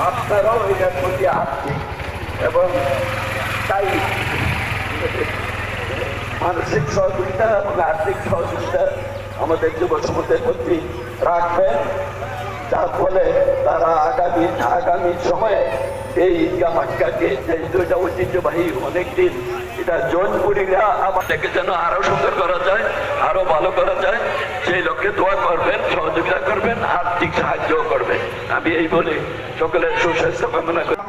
আপনারাও এটার প্রতি আর্থিক এবং তাই মানসিক সহযোগিতা এবং আর্থিক সহযোগিতা আমাদের যুব সমাজের প্রতি রাখবেন, যার ফলে তারা আগামী সময়ে এই ঈদগাহ মাঠটাকে দুইটা ঐতিহ্যবাহী অনেকদিন এটা জৈনপুরীরা আমাদেরকে যেন আরো সুন্দর করা যায়, আরো ভালো করা যায়, সেই লক্ষ্যে দোয়া করবেন, সহযোগিতা করবেন, আর্থিক সাহায্য করবেন। আমি এই বলে সকলের সুস্বাস্থ্য কামনা করি।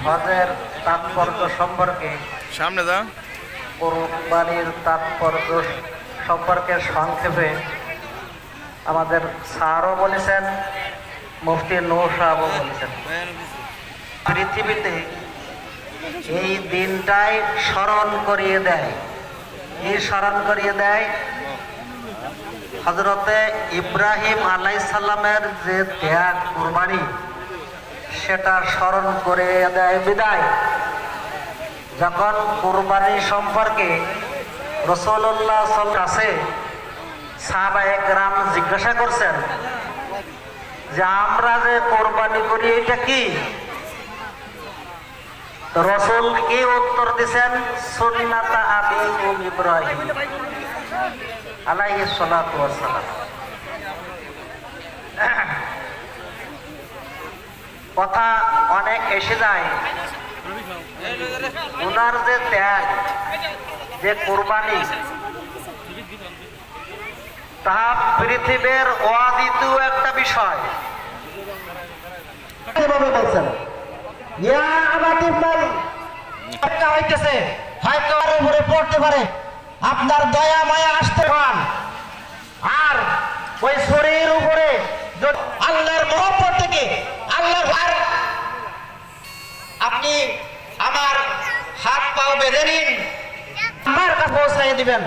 হজের তাৎপর্য সম্পর্কে সামনে দা কোরবানির তাৎপর্য সম্পর্কে সংক্ষেপে আমাদের স্যারও বলেছেন, মুফতি নূর সাহেবও বলেছেন। পৃথিবীতে এই দিনটাই স্মরণ করিয়ে দেয়, হযরতে ইব্রাহিম আলাইহিস সালামের যে ত্যাগ কুরবানি সেটা স্মরণ করে দেয় বিদায়। যখন কুরবানি সম্পর্কে রাসূলুল্লাহ সাল্লাল্লাহু আলাইহি কাছে সাহাবায়ে কেরাম জিজ্ঞাসা করছেন যে আমরা যে কোরবানি করি এটা কি? তো রাসূল কি উত্তর দিয়েছেন? সুন্নাতা আবিকুম ইব্রাহিম আলাইহিস সালাতু ওয়াস সালাম। কথা অনেক এসে যায়, ওনার যে ত্যাগ, যে কোরবানি, তা পৃথিবীর অদ্বিতীয় একটা বিষয়। বলছেন হইতেছে হয়তো আর উপরে পড়তে পারে, আপনার দয়া মায়া আসতে পান, আর ওই শরীরের উপরে আল্লাহর মহব্বত থেকে আল্লাহর আপনি আমার হাত পাও বেঁধে নিন, আমার কাছে পৌঁছাই দিবেন,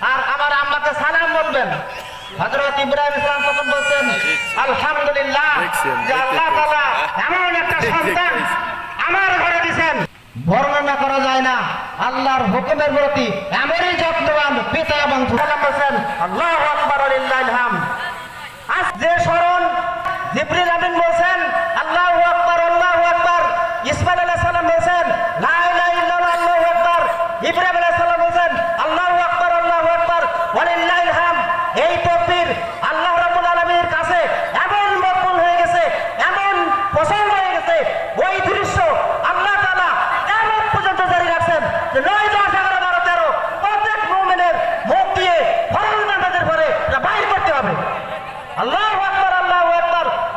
আর আমার আম্মাকে সালাম বলবেন। হযরত ইব্রাহিম ইসলাম তখন বলছেন আলহামদুলিল্লাহ যে আল্লাহ তাআলা এমন একটা সন্তান আমার ঘরে দিয়েছেন, বর্ণনা করা যায় না আল্লাহর হুকুমের প্রতি এমনই যত্নবান পিতা এবং সালাম বলছেন আল্লাহু আকবার লিল্লাহিল হামদ। আজ যে স্মরণ জিবরিল আমিন বলছেন আল্লাহু আকবার আল্লাহু আকবার, ইসমাঈল আলাইহিস সালাম বলছেন লা ইলাহা ইল্লাল্লাহ আল্লাহু আকবার, ইব্রাহিম আলাইহিস সালাম বলছেন আল্লাহু আকবার ওয়ালিল্লাহিল হামদ। এই তাকবীর আল্লাহ রাব্বুল আলামিনের কাছে এমন মকবুল হয়ে গেছে, এমন পছন্দ হয়ে গেছে, ওই দৃশ্য আল্লাহ তাআলা কিয়ামত পর্যন্ত জারি রাখছেন যে 9, 10, 11, 12, 13 প্রত্যেক মুমিনের মুখ দিয়ে ফরজ নামাজের পরে এটা বাইর করতে হবে আল্লাহু আকবার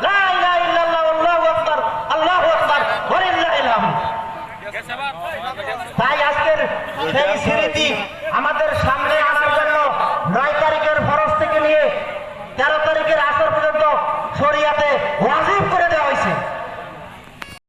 লা ইলাহা ইল্লাল্লাহ আল্লাহু আকবার ওয়ালিল্লাহিল হামদ। তাই আজকের সেই স্মৃতি